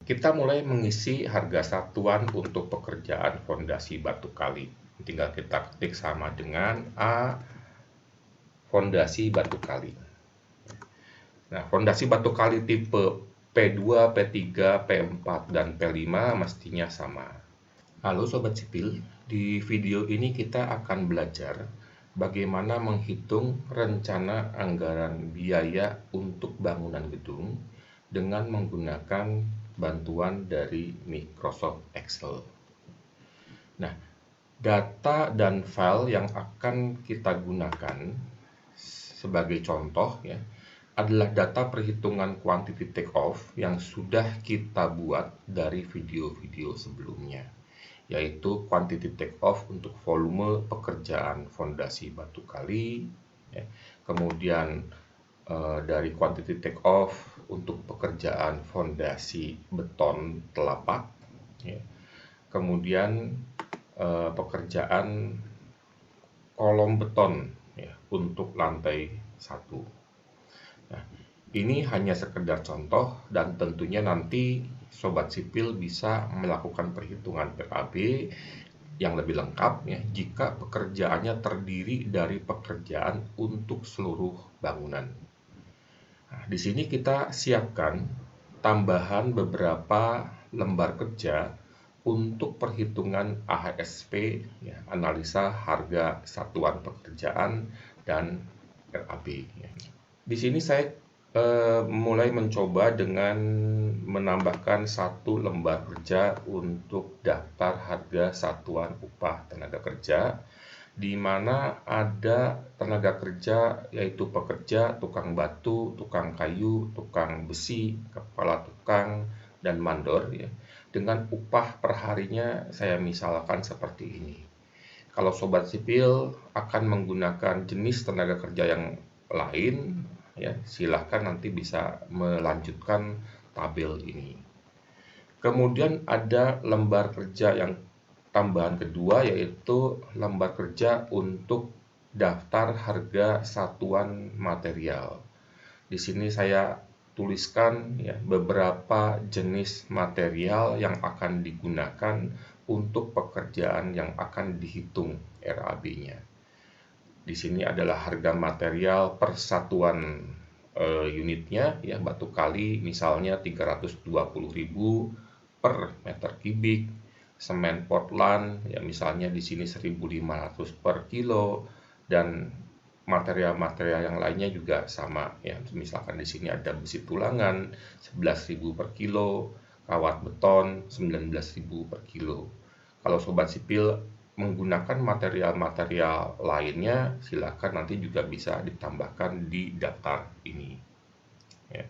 Kita mulai mengisi harga satuan untuk pekerjaan fondasi batu kali. Tinggal kita ketik sama dengan A fondasi batu kali. Nah, fondasi batu kali tipe P2, P3, P4, dan P5 mestinya sama. Halo Sobat Sipil, di video ini kita akan belajar bagaimana menghitung rencana anggaran biaya untuk bangunan gedung dengan menggunakan bantuan dari Microsoft Excel. Nah, data dan file yang akan kita gunakan sebagai contoh ya adalah data perhitungan quantity take off yang sudah kita buat dari video-video sebelumnya, yaitu quantity take off untuk volume pekerjaan fondasi batu kali ya. Kemudian dari quantity take off untuk pekerjaan fondasi beton telapak ya. Kemudian pekerjaan kolom beton ya, untuk lantai 1. Nah, ini hanya sekedar contoh dan tentunya nanti Sobat Sipil bisa melakukan perhitungan PAB yang lebih lengkap ya jika pekerjaannya terdiri dari pekerjaan untuk seluruh bangunan. Nah, di sini kita siapkan tambahan beberapa lembar kerja untuk perhitungan AHSP, ya, analisa harga satuan pekerjaan dan RAB. Ya. Di sini saya mulai mencoba dengan menambahkan satu lembar kerja untuk daftar harga satuan upah tenaga kerja, di mana ada tenaga kerja yaitu pekerja, tukang batu, tukang kayu, tukang besi, kepala tukang, dan mandor ya. Dengan upah perharinya saya misalkan seperti ini. Kalau Sobat Sipil akan menggunakan jenis tenaga kerja yang lain ya, silahkan nanti bisa melanjutkan tabel ini. Kemudian ada lembar kerja yang tambahan kedua yaitu lembar kerja untuk daftar harga satuan material. Di sini saya tuliskan ya beberapa jenis material yang akan digunakan untuk pekerjaan yang akan dihitung RAB-nya. Di sini adalah harga material per satuan unitnya ya, batu kali misalnya 320.000 per meter kubik, semen Portland ya misalnya di sini 1.500 per kilo, dan material-material yang lainnya juga sama ya. Misalkan di sini ada besi tulangan 11.000 per kilo, kawat beton 19.000 per kilo. Kalau Sobat Sipil menggunakan material-material lainnya, silakan nanti juga bisa ditambahkan di daftar ini. Ya.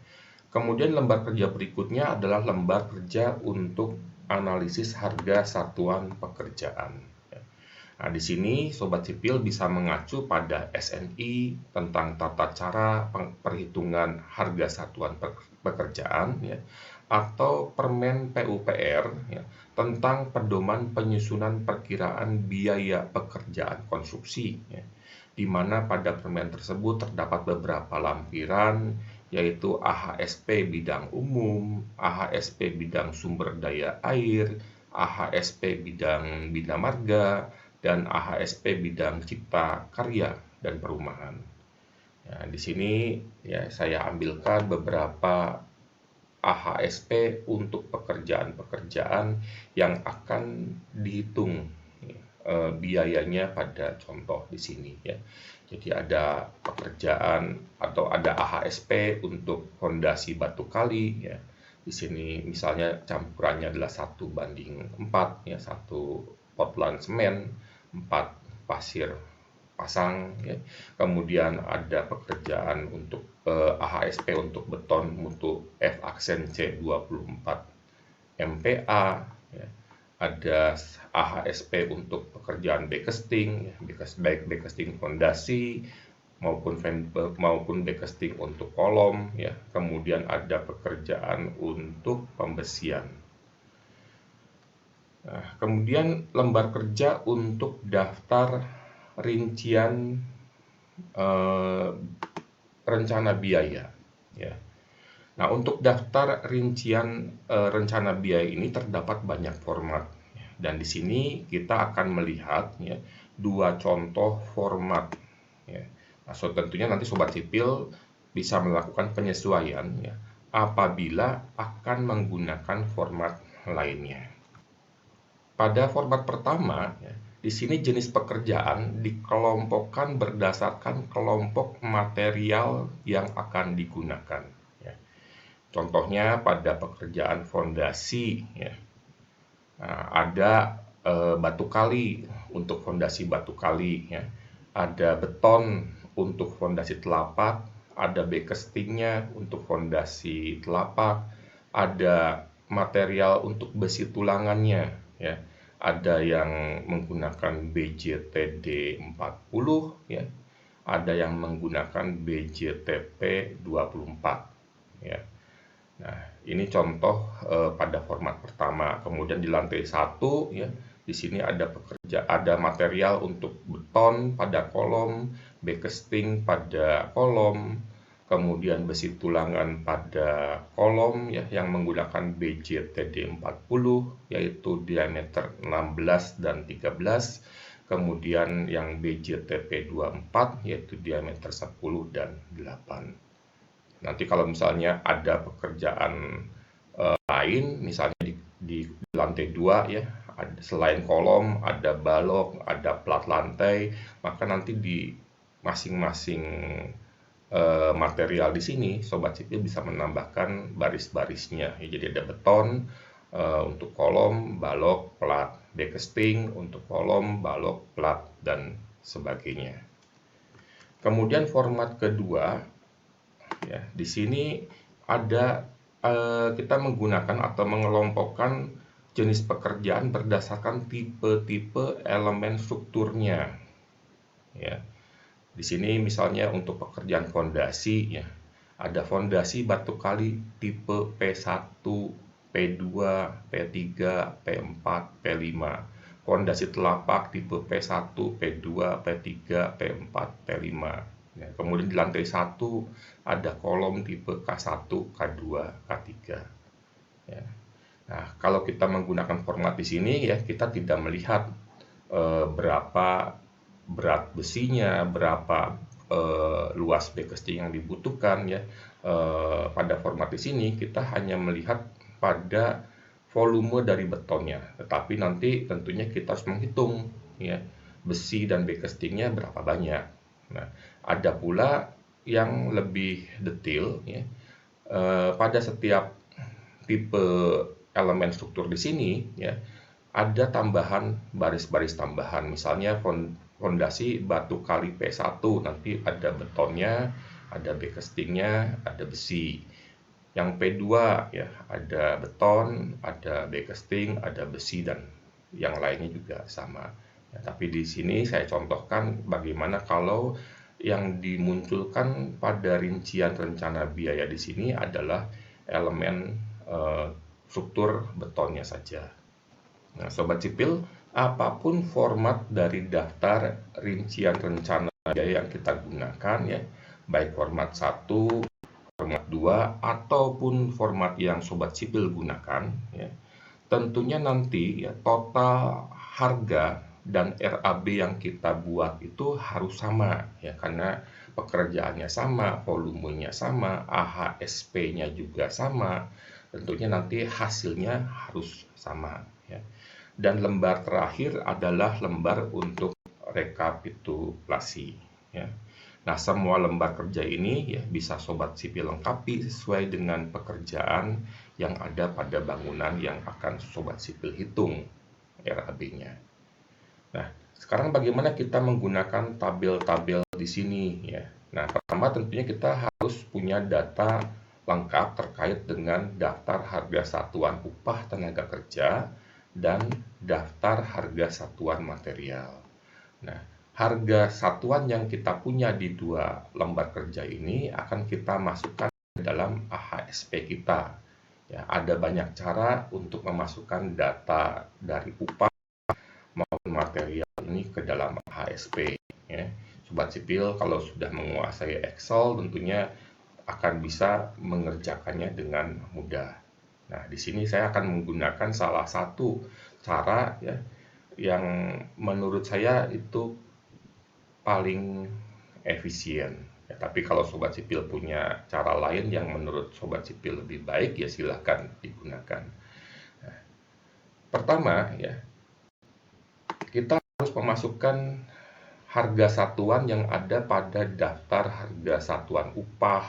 Kemudian lembar kerja berikutnya adalah lembar kerja untuk analisis harga satuan pekerjaan. Nah, di sini Sobat Sipil bisa mengacu pada SNI tentang tata cara perhitungan harga satuan pekerjaan ya, atau Permen PUPR ya, tentang pedoman penyusunan perkiraan biaya pekerjaan konstruksi ya, di mana pada permen tersebut terdapat beberapa lampiran yaitu AHSP bidang umum, AHSP bidang sumber daya air, AHSP bidang bina marga, dan AHSP bidang cipta karya dan perumahan. Ya, di sini ya saya ambilkan beberapa AHSP untuk pekerjaan-pekerjaan yang akan dihitung biayanya pada contoh di sini ya. Jadi ada pekerjaan atau ada AHSP untuk fondasi batu kali ya. Di sini misalnya campurannya adalah 1:4 ya, 1 Portland semen, 4 pasir pasang ya. Kemudian ada pekerjaan untuk AHSP untuk beton mutu F aksen C24 MPa ya. Ada AHSP untuk pekerjaan backcasting ya, baik backcasting fondasi maupun backcasting untuk kolom ya. Kemudian ada pekerjaan untuk pembesian. Nah, kemudian lembar kerja untuk daftar rincian rencana biaya ya. Nah, untuk daftar rincian rencana biaya ini terdapat banyak format. Dan di sini kita akan melihat ya, dua contoh format. Ya. Nah, tentunya nanti Sobat Sipil bisa melakukan penyesuaian ya, apabila akan menggunakan format lainnya. Pada format pertama, ya, di sini jenis pekerjaan dikelompokkan berdasarkan kelompok material yang akan digunakan. Ya. Contohnya pada pekerjaan fondasi, ya. Nah, ada batu kali untuk fondasi batu kali, ya. Ada beton untuk fondasi telapak, ada bekestingnya untuk fondasi telapak, ada material untuk besi tulangannya, ya. Ada yang menggunakan BJTD 40, ya. Ada yang menggunakan BJTP 24, ya. Nah, ini contoh pada format pertama. Kemudian di lantai 1 ya, di sini ada material untuk beton pada kolom, bekesting pada kolom, kemudian besi tulangan pada kolom ya yang menggunakan BJTD 40 yaitu diameter 16 dan 13. Kemudian yang BJTP 24 yaitu diameter 10 dan 8. Nanti kalau misalnya ada pekerjaan lain, misalnya di lantai 2 ya, selain kolom, ada balok, ada plat lantai, maka nanti di masing-masing material di sini, Sobat Sipil bisa menambahkan baris-barisnya. Ya, jadi ada beton untuk kolom, balok, plat, bekesting untuk kolom, balok, plat, dan sebagainya. Kemudian format kedua, ya, di sini ada kita menggunakan atau mengelompokkan jenis pekerjaan berdasarkan tipe-tipe elemen strukturnya. Ya. Di sini misalnya untuk pekerjaan fondasi ya, ada fondasi batu kali tipe P1, P2, P3, P4, P5. Fondasi telapak tipe P1, P2, P3, P4, P5. Ya, kemudian di lantai 1 ada kolom tipe K1, K2, K3. Ya. Nah, kalau kita menggunakan format di sini ya, kita tidak melihat berapa berat besinya, berapa luas bekesting yang dibutuhkan ya. Pada format di sini kita hanya melihat pada volume dari betonnya, tetapi nanti tentunya kita harus menghitung ya besi dan bekestingnya berapa banyak. Nah, ada pula yang lebih detail ya, pada setiap tipe elemen struktur di sini ya ada tambahan baris-baris tambahan, misalnya fondasi batu kali P1 nanti ada betonnya, ada bekestingnya, ada besi. Yang P2 ya ada beton, ada bekesting, ada besi dan yang lainnya juga sama. Ya, tapi di sini saya contohkan bagaimana kalau yang dimunculkan pada rincian rencana biaya di sini adalah elemen struktur betonnya saja. Nah, Sobat Sipil, apapun format dari daftar rincian rencana biaya yang kita gunakan ya, baik format 1, format 2, ataupun format yang Sobat Sipil gunakan ya, tentunya nanti ya total harga dan RAB yang kita buat itu harus sama ya karena pekerjaannya sama, volumenya sama, AHSP-nya juga sama. Tentunya nanti hasilnya harus sama ya. Dan lembar terakhir adalah lembar untuk rekapitulasi ya. Nah, semua lembar kerja ini ya bisa Sobat Sipil lengkapi sesuai dengan pekerjaan yang ada pada bangunan yang akan Sobat Sipil hitung RAB-nya. Nah, sekarang bagaimana kita menggunakan tabel-tabel di sini ya. Nah, pertama tentunya kita harus punya data lengkap terkait dengan daftar harga satuan upah tenaga kerja dan daftar harga satuan material. Nah, harga satuan yang kita punya di dua lembar kerja ini akan kita masukkan ke dalam AHSP kita. Ya, ada banyak cara untuk memasukkan data dari upah maupun material ini ke dalam AHSP. Ya. Sobat Sipil kalau sudah menguasai Excel tentunya akan bisa mengerjakannya dengan mudah. Nah, di sini saya akan menggunakan salah satu cara ya yang menurut saya itu paling efisien. Ya, tapi kalau sobat sipil punya cara lain yang menurut sobat sipil lebih baik, ya silahkan digunakan. Nah, pertama ya, kita harus memasukkan harga satuan yang ada pada daftar harga satuan upah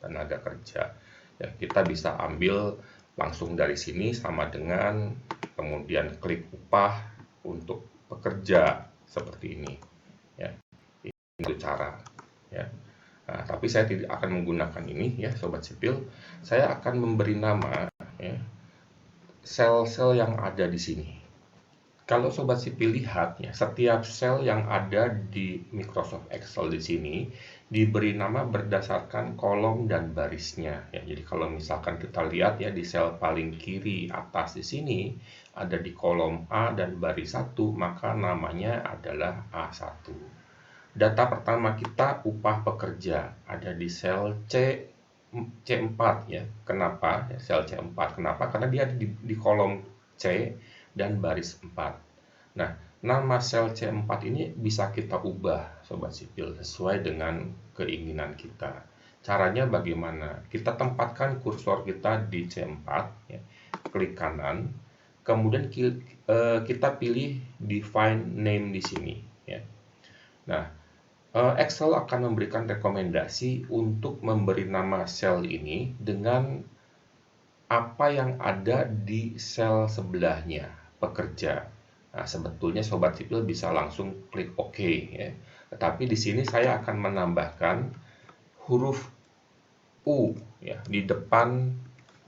tenaga kerja. Ya, kita bisa ambil langsung dari sini sama dengan kemudian klik upah untuk pekerja seperti ini. Ya, itu cara. Ya. Nah, tapi saya tidak akan menggunakan ini ya, sobat sipil. Saya akan memberi nama ya, sel-sel yang ada di sini. Kalau sobat sipil lihat ya, setiap sel yang ada di Microsoft Excel di sini diberi nama berdasarkan kolom dan barisnya ya. Jadi kalau misalkan kita lihat ya di sel paling kiri atas di sini ada di kolom A dan baris 1, maka namanya adalah A1. Data pertama kita upah pekerja ada di sel C4 ya. Kenapa? Sel C4. Kenapa? Karena dia di kolom C dan baris 4. Nah, nama sel C4 ini bisa kita ubah sobat sipil sesuai dengan keinginan kita. Caranya bagaimana? Kita tempatkan kursor kita di C4 ya. Klik kanan, kemudian kita pilih define name di sini ya. Nah, Excel akan memberikan rekomendasi untuk memberi nama sel ini dengan apa yang ada di sel sebelahnya, pekerja. Nah, sebetulnya sobat sipil bisa langsung klik OK ya. Tetapi di sini saya akan menambahkan huruf U ya di depan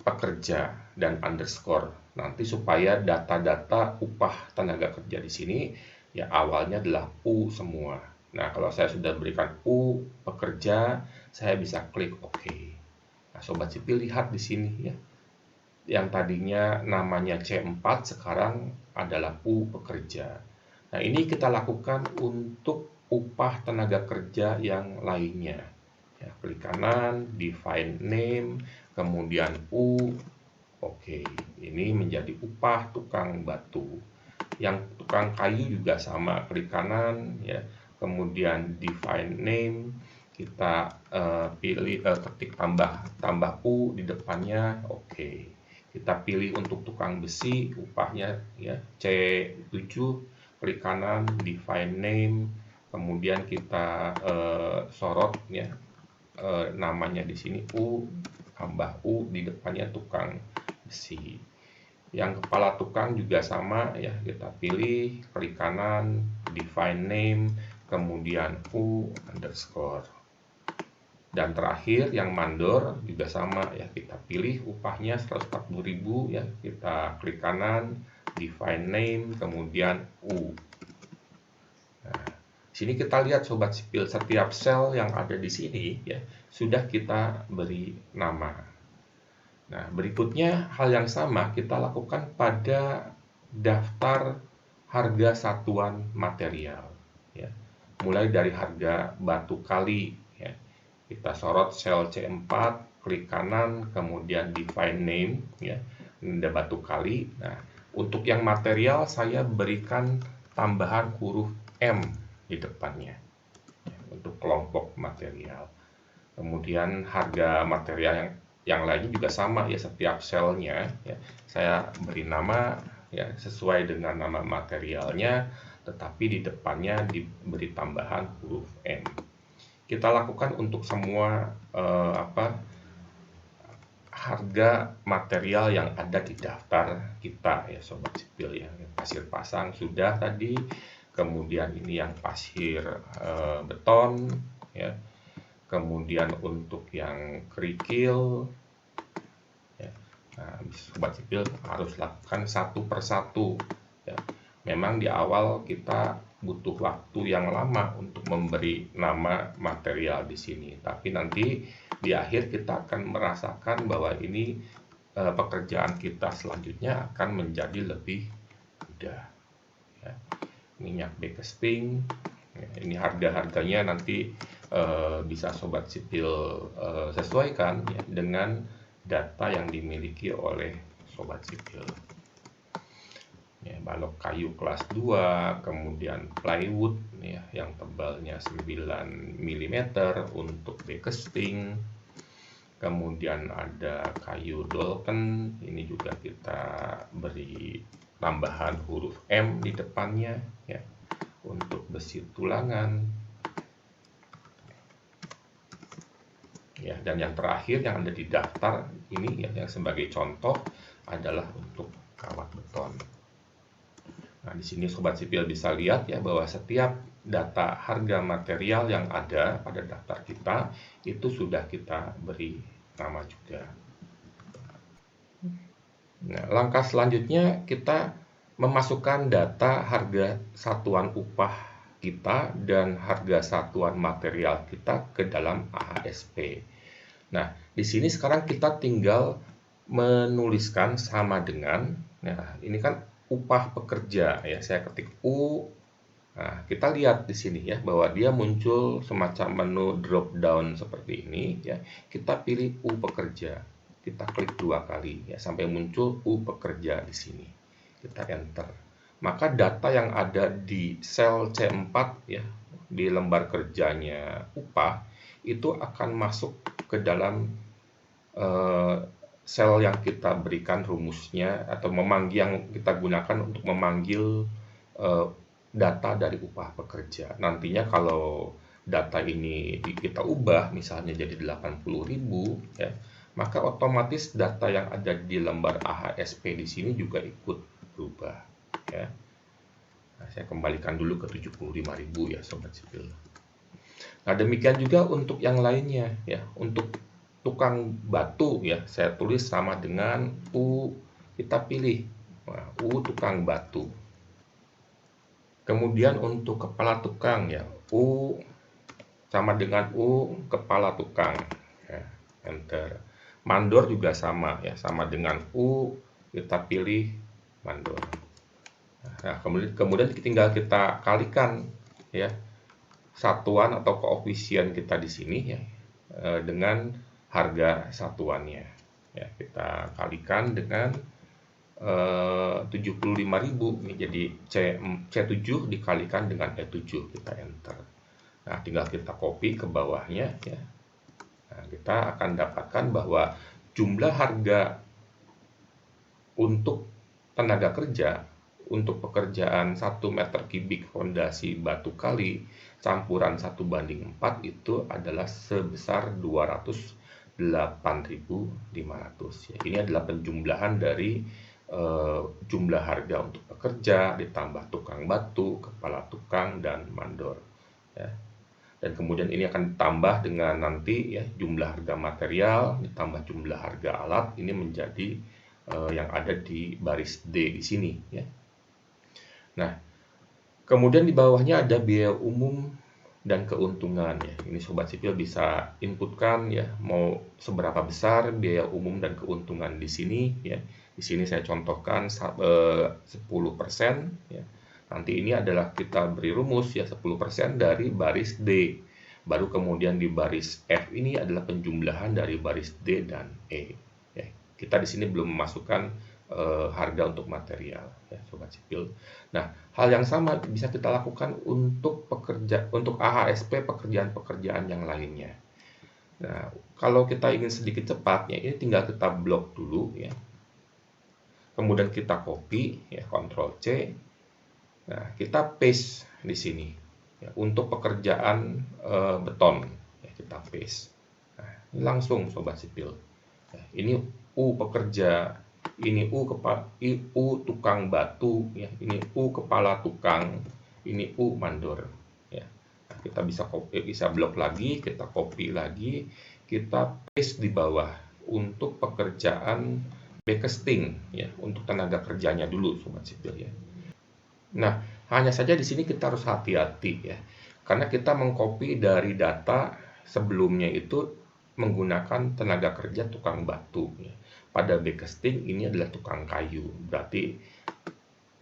pekerja dan underscore. Nanti supaya data-data upah tenaga kerja di sini ya awalnya adalah U semua. Nah, kalau saya sudah berikan U pekerja, saya bisa klik OK. Nah, sobat sipil lihat di sini ya. Yang tadinya namanya C4 sekarang adalah U pekerja. Nah, ini kita lakukan untuk upah tenaga kerja yang lainnya. Ya, klik kanan, define name, kemudian U. Oke, ini menjadi upah tukang batu. Yang tukang kayu juga sama, klik kanan ya. Kemudian define name, kita pilih ketik tambah U di depannya. Oke. Kita pilih untuk tukang besi, upahnya ya C7, klik kanan, define name, kemudian kita sorot ya namanya di sini U, tambah U di depannya tukang besi. Yang kepala tukang juga sama ya, kita pilih, klik kanan, define name, kemudian U underscore. Dan terakhir yang mandor juga sama ya, kita pilih upahnya 140.000 ya, kita klik kanan, define name, kemudian U. Nah, sini kita lihat sobat sipil, setiap sel yang ada di sini ya sudah kita beri nama. Nah, berikutnya hal yang sama kita lakukan pada daftar harga satuan material ya. Mulai dari harga batu kali ya. Kita sorot sel C4, klik kanan, kemudian define name ya. Ini ada batu kali. Nah, untuk yang material saya berikan tambahan huruf M di depannya ya, untuk kelompok material. Kemudian harga material yang lainnya juga sama ya, setiap selnya ya. Saya beri nama ya sesuai dengan nama materialnya, tetapi di depannya diberi tambahan huruf M. Kita lakukan untuk semua harga material yang ada di daftar kita ya sobat sipil ya. Pasir pasang sudah tadi, kemudian ini yang pasir beton ya, kemudian untuk yang kerikil ya. Nah, sobat sipil harus lakukan satu persatu ya. Memang di awal kita butuh waktu yang lama untuk memberi nama material di sini, tapi nanti di akhir kita akan merasakan bahwa ini pekerjaan kita selanjutnya akan menjadi lebih mudah ya. Minyak bekesting ya, ini harga-harganya nanti bisa Sobat Sipil sesuaikan ya, dengan data yang dimiliki oleh Sobat Sipil. Ya, balok kayu kelas 2, kemudian plywood ya, yang tebalnya 9 mm untuk dekesting. Kemudian ada kayu dolken, ini juga kita beri tambahan huruf M di depannya ya, untuk besi tulangan. Ya, dan yang terakhir yang ada di daftar ini ya, yang sebagai contoh adalah untuk kawat beton. Nah, di sini Sobat Sipil bisa lihat ya bahwa setiap data harga material yang ada pada daftar kita itu sudah kita beri nama juga. Nah, langkah selanjutnya kita memasukkan data harga satuan upah kita dan harga satuan material kita ke dalam AHSP. Nah, di sini sekarang kita tinggal menuliskan sama dengan, nah ini kan upah pekerja ya, saya ketik U. Nah, kita lihat di sini ya bahwa dia muncul semacam menu drop down seperti ini ya. Kita pilih U pekerja. Kita klik 2 kali ya sampai muncul U pekerja di sini. Kita enter. Maka data yang ada di sel C4 ya, di lembar kerjanya upah itu akan masuk ke dalam sel yang kita berikan rumusnya atau yang kita gunakan untuk memanggil data dari upah pekerja. Nantinya kalau data ini kita ubah misalnya jadi 80.000 ya, maka otomatis data yang ada di lembar AHSP di sini juga ikut berubah ya. Nah, saya kembalikan dulu ke 75.000 ya Sobat Sipil. Nah, demikian juga untuk yang lainnya ya. Untuk tukang batu ya, saya tulis sama dengan U, kita pilih U tukang batu. Kemudian untuk kepala tukang ya, U sama dengan U kepala tukang ya, enter. Mandor juga sama ya, sama dengan U, kita pilih mandor. Nah, kemudian tinggal kita kalikan ya satuan atau koefisien kita di sini ya dengan harga satuannya ya, kita kalikan dengan 75.000 ini jadi C7 dikalikan dengan E7, kita enter. Nah, tinggal kita copy ke bawahnya ya. Nah, kita akan dapatkan bahwa jumlah harga untuk tenaga kerja untuk pekerjaan 1 meter kubik fondasi batu kali campuran 1:4 itu adalah sebesar 208.500 ya. Ini adalah penjumlahan dari jumlah harga untuk pekerja ditambah tukang batu, kepala tukang, dan mandor ya. Dan kemudian ini akan ditambah dengan nanti ya jumlah harga material ditambah jumlah harga alat, ini menjadi yang ada di baris D di sini ya. Nah, kemudian di bawahnya ada biaya umum dan keuntungan ya. Ini Sobat Sipil bisa inputkan ya mau seberapa besar biaya umum dan keuntungan di sini ya. Di sini saya contohkan 10% ya. Nanti ini adalah kita beri rumus ya 10% dari baris D. Baru kemudian di baris F ini adalah penjumlahan dari baris D dan E. Ya, kita di sini belum memasukkan harga untuk material ya Sobat Sipil. Nah, hal yang sama bisa kita lakukan untuk AHSP pekerjaan-pekerjaan yang lainnya. Nah, kalau kita ingin sedikit cepat ya ini tinggal kita blok dulu ya. Kemudian kita copy ya, Ctrl C. Nah, kita paste di sini ya, untuk pekerjaan beton ya, kita paste. Nah, ini langsung Sobat Sipil. Ya, ini U pekerja, ini U tukang batu ya, ini U kepala tukang, ini U mandor ya. Nah, kita bisa blok lagi, kita copy lagi, kita paste di bawah untuk pekerjaan backcasting ya, untuk tenaga kerjanya dulu Sobat Sipil ya. Nah, hanya saja di sini kita harus hati-hati ya, karena kita mengcopy dari data sebelumnya itu menggunakan tenaga kerja tukang batu ya. Pada backcasting ini adalah tukang kayu, berarti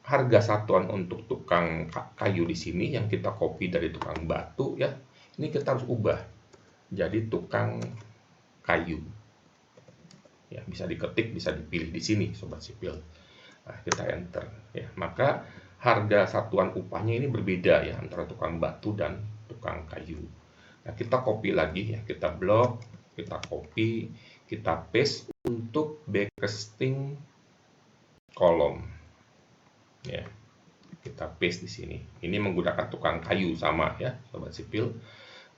harga satuan untuk tukang kayu di sini yang kita copy dari tukang batu ya, Ini kita harus ubah jadi tukang kayu. Ya, bisa diketik, bisa dipilih di sini, sobat sipil. Nah, kita enter. Ya, maka harga satuan upahnya ini berbeda ya antara tukang batu dan tukang kayu. Nah, kita copy lagi ya, kita blok, kita copy, kita paste untuk backcasting kolom. Ya, kita paste di sini. Ini menggunakan tukang kayu sama ya, sobat sipil.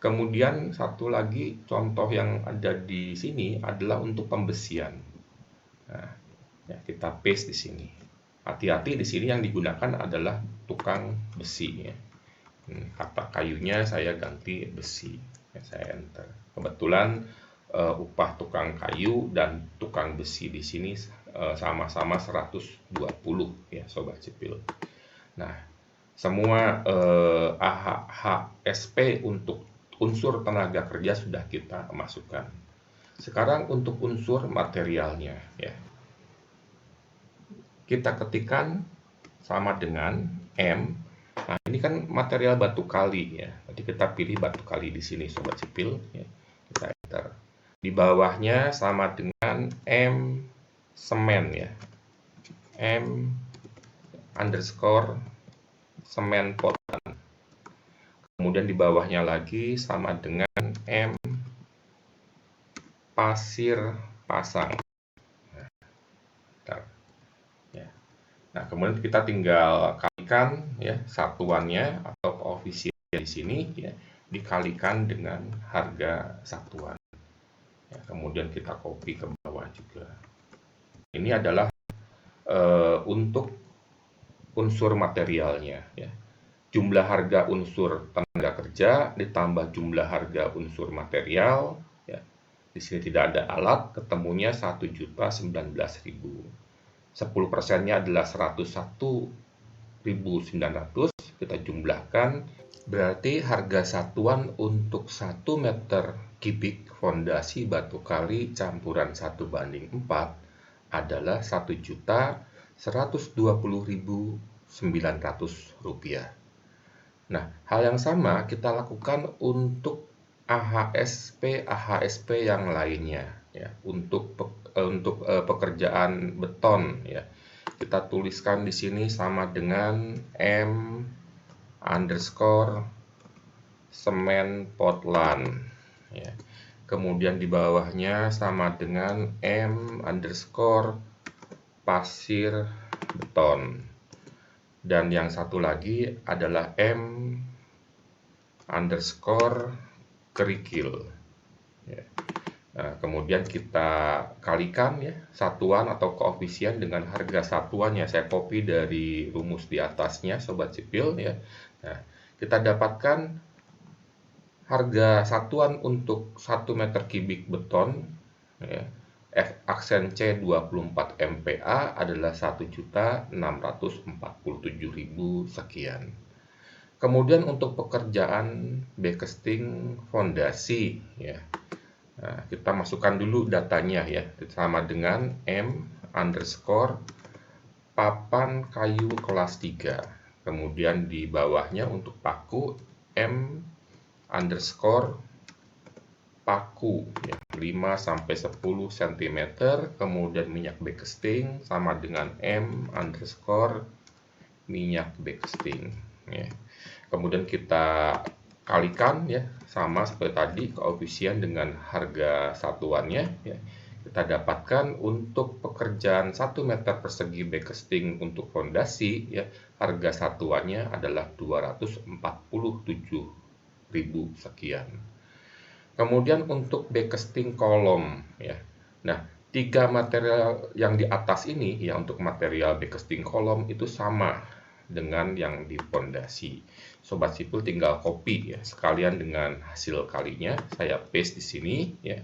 Kemudian satu lagi contoh yang ada di sini adalah untuk pembesian. Nah, ya, kita paste di sini. Hati-hati di sini yang digunakan adalah tukang besi ya. Kata kayunya saya ganti besi. Ya, saya enter. Kebetulan upah tukang kayu dan tukang besi di sini sama-sama 120 ya, sobat sipil. Nah, semua AHSP untuk unsur tenaga kerja sudah kita masukkan. Sekarang untuk unsur materialnya ya. Kita ketikkan sama dengan M. Nah, ini kan material batu kali ya. Nanti kita pilih batu kali di sini, sobat sipil ya. Kita enter. Di bawahnya sama dengan M semen ya. M underscore semen Portland. Kemudian di bawahnya lagi sama dengan M pasir pasang. Nah, kemudian kita tinggal kalikan ya satuannya atau koefisien di sini ya, dikalikan dengan harga satuan. Ya, kemudian kita copy ke bawah juga. Ini adalah untuk unsur materialnya ya. Jumlah harga unsur tenaga kerja ditambah jumlah harga unsur material ya. Di sini tidak ada alat, ketemunya 1.019.000. 10%-nya adalah 101.900, kita jumlahkan, berarti harga satuan untuk 1 meter kubik fondasi batu kali campuran 1:4 adalah Rp1.120.900. Nah, hal yang sama kita lakukan untuk AHSP yang lainnya ya, untuk pekerjaan beton ya. Kita tuliskan di sini sama dengan M underscore semen Portland ya. Kemudian di bawahnya sama dengan M underscore pasir beton. Dan yang satu lagi adalah M underscore kerikil ya. Nah, kemudian kita kalikan ya satuan atau koefisien dengan harga satuannya. Saya copy dari rumus di atasnya, sobat sipil ya. Nah, kita dapatkan harga satuan untuk 1 meter kubik beton ya, F aksen C 24 MPa adalah 1.647.000 sekian. Kemudian untuk pekerjaan backcasting fondasi ya. Nah, kita masukkan dulu datanya ya, sama dengan M underscore papan kayu kelas 3. Kemudian di bawahnya untuk paku M underscore paku ya, 5-10 cm. Kemudian minyak backcasting sama dengan M underscore minyak backcasting ya. Kemudian kita kalikan ya, sama seperti tadi koefisien dengan harga satuannya ya. Kita dapatkan untuk pekerjaan 1 meter persegi backcasting untuk fondasi ya, harga satuannya adalah 247.000 sekian. Kemudian untuk backcasting kolom ya. Nah, 3 material yang di atas ini ya, untuk material backcasting kolom itu sama dengan yang di fondasi. Sobat sipil tinggal copy ya, sekalian dengan hasil kalinya saya paste di sini ya.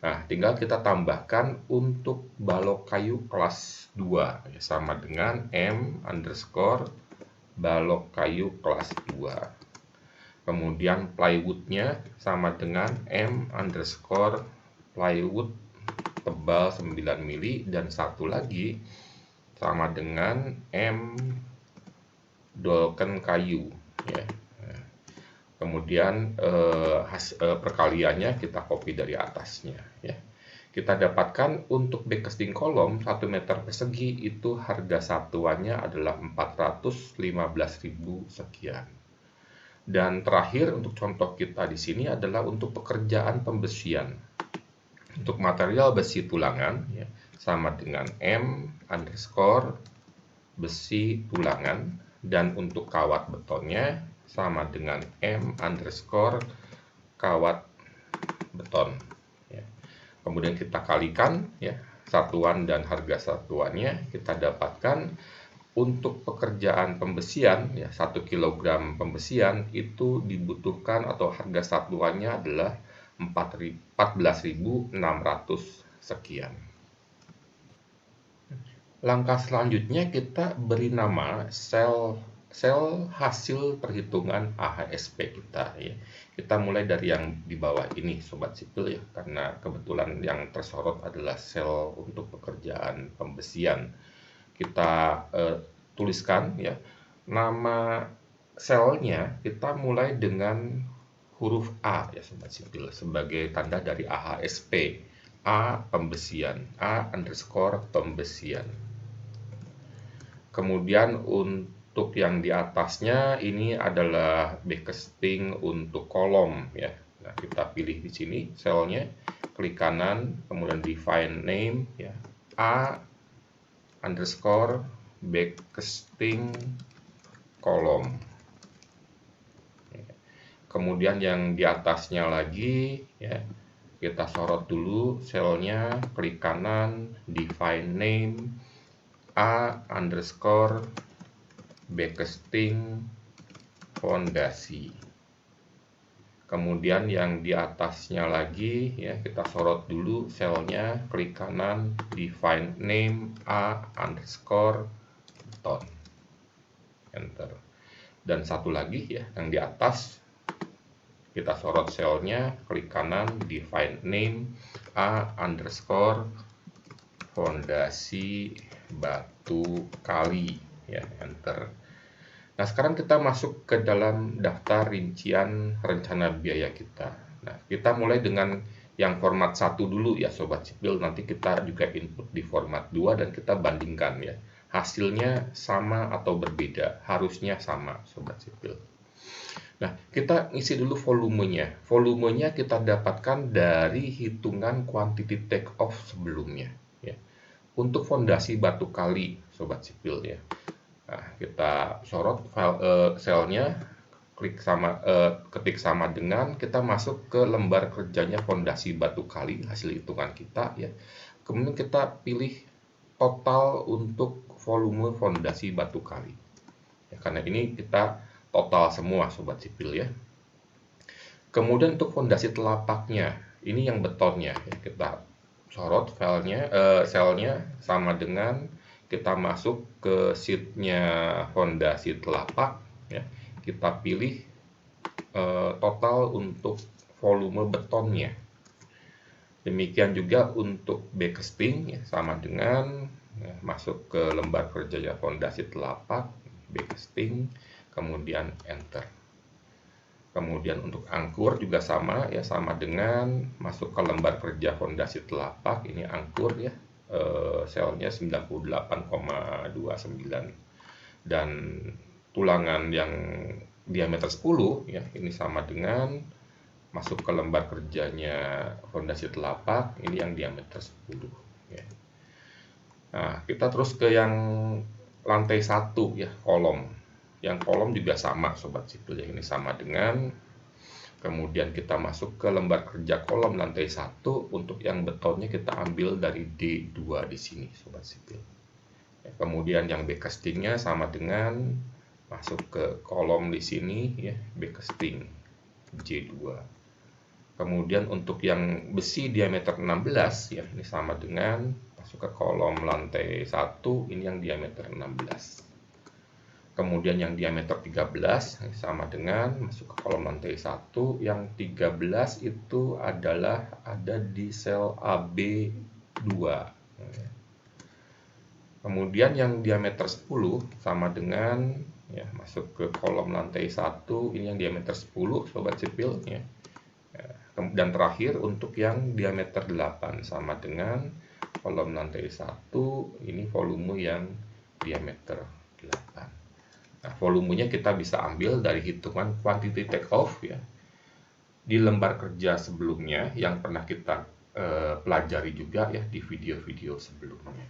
Nah, tinggal kita tambahkan untuk balok kayu kelas 2 ya, sama dengan M underscore balok kayu kelas 2. Kemudian plywoodnya sama dengan M underscore plywood tebal 9 mili, dan satu lagi sama dengan M dolken kayu ya. Kemudian perkaliannya kita copy dari atasnya ya. Kita dapatkan untuk backcasting kolom 1 meter persegi itu harga satuannya adalah 415.000 sekian. Dan terakhir untuk contoh kita di sini adalah untuk pekerjaan pembesian. Untuk material besi tulangan ya, sama dengan M_ besi tulangan, dan untuk kawat betonnya sama dengan M_ kawat beton. Ya. Kemudian kita kalikan ya satuan dan harga satuannya, kita dapatkan untuk pekerjaan pembesian ya 1 kg pembesian itu dibutuhkan atau harga satuannya adalah 14.600 sekian. Langkah selanjutnya kita beri nama sel hasil perhitungan AHSP kita ya. Kita mulai dari yang di bawah ini sobat sipil ya, karena kebetulan yang tersorot adalah sel untuk pekerjaan pembesian. Kita tuliskan ya nama selnya, kita mulai dengan huruf A ya sobat sipil sebagai tanda dari AHSP. A pembesian, A_pembesian. Kemudian untuk yang di atasnya ini adalah backcasting untuk kolom ya. Nah, kita pilih di sini selnya, klik kanan, kemudian define name ya, A_backcasting kolom. Kemudian yang di atasnya lagi ya, kita sorot dulu selnya, klik kanan, define name, A_backcasting fondasi. Kemudian yang di atasnya lagi ya, kita sorot dulu selnya, klik kanan, define name, A_beton. Enter. Dan satu lagi ya, yang di atas kita sorot selnya, klik kanan, define name, A_fondasi batu kali ya, enter. Nah, sekarang kita masuk ke dalam daftar rincian rencana biaya kita. Nah, kita mulai dengan yang format 1 dulu ya sobat sipil, nanti kita juga input di format 2 dan kita bandingkan ya. Hasilnya sama atau berbeda, harusnya sama sobat sipil. Nah, kita isi dulu volumenya. Volumenya kita dapatkan dari hitungan quantity take off sebelumnya ya. Untuk fondasi batu kali sobat sipil ya. Nah, kita sorot file selnya, ketik sama dengan, kita masuk ke lembar kerjanya fondasi batu kali, hasil hitungan kita ya. Kemudian kita pilih total untuk volume fondasi batu kali ya, karena ini kita total semua sobat sipil ya. Kemudian untuk fondasi telapaknya, ini yang betonnya ya, kita sorot filenya, selnya sama dengan, kita masuk ke sheetnya fondasi telapak ya, kita pilih total untuk volume betonnya. Demikian juga untuk backcasting ya, sama dengan ya, masuk ke lembar kerja fondasi telapak, backcasting, kemudian enter. Kemudian untuk angkur juga sama ya, sama dengan masuk ke lembar kerja fondasi telapak, ini angkur ya, selnya 98,29, dan tulangan yang diameter 10 ya, ini sama dengan masuk ke lembar kerjanya fondasi telapak, ini yang diameter 10 ya. Nah, kita terus ke yang lantai 1 ya, kolom. Yang kolom juga sama sobat sipil ya, ini sama dengan, kemudian kita masuk ke lembar kerja kolom lantai 1, untuk yang betonnya kita ambil dari D2 di sini sobat sipil. Ya, kemudian yang backcastingnya sama dengan masuk ke kolom di sini ya, backcasting J2. Kemudian untuk yang besi diameter 16 ya, ini sama dengan masuk ke kolom lantai 1, ini yang diameter 16. Kemudian yang diameter 13 sama dengan masuk ke kolom lantai 1, yang 13 itu adalah ada di sel AB2. Kemudian yang diameter 10 sama dengan ya, masuk ke kolom lantai 1, ini yang diameter 10 sobat sipil ya. Dan terakhir untuk yang diameter 8 sama dengan kolom lantai 1, ini volume yang diameter 8. Nah, volumenya kita bisa ambil dari hitungan quantity take off ya. Di lembar kerja sebelumnya yang pernah kita pelajari juga ya di video-video sebelumnya.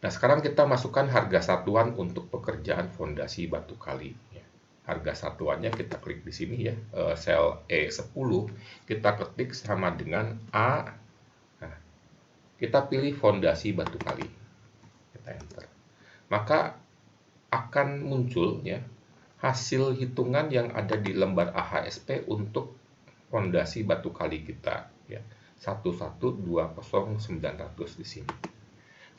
Nah, sekarang kita masukkan harga satuan untuk pekerjaan fondasi batu kali. Ya. Harga satuannya kita klik di sini ya, sel E10, kita ketik sama dengan A. Nah, kita pilih fondasi batu kali. Kita enter. Maka akan muncul ya hasil hitungan yang ada di lembar AHSP untuk fondasi batu kali kita ya. 1120900 di sini.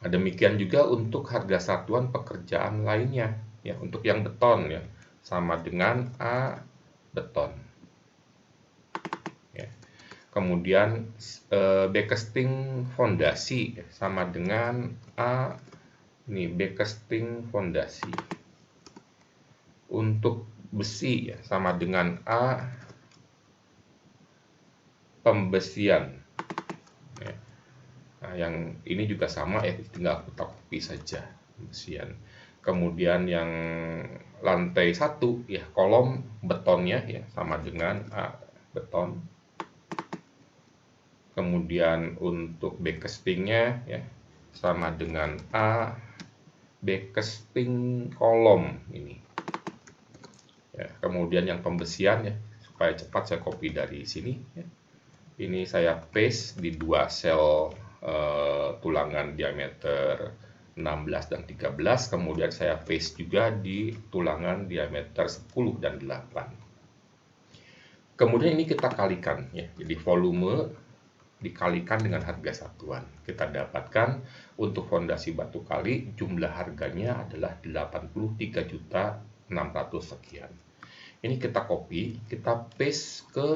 Nah, demikian juga untuk harga satuan pekerjaan lainnya ya, untuk yang beton ya sama dengan A beton. Ya. Kemudian backcasting fondasi ya, sama dengan A ini backcasting fondasi. Untuk besi ya sama dengan A pembesian. Ya. Nah, yang ini juga sama ya, tinggal kita copy saja pembesian. Kemudian yang lantai 1 ya kolom betonnya ya sama dengan A beton. Kemudian untuk backcastingnya ya sama dengan A backcasting kolom ini. Ya, kemudian yang pembesian ya supaya cepat saya copy dari sini ya. Ini saya paste di dua sel tulangan diameter 16 dan 13, kemudian saya paste juga di tulangan diameter 10 dan 8. Kemudian ini kita kalikan ya. Jadi volume dikalikan dengan harga satuan. Kita dapatkan untuk fondasi batu kali jumlah harganya adalah 83.600 sekian. Ini kita copy, kita paste ke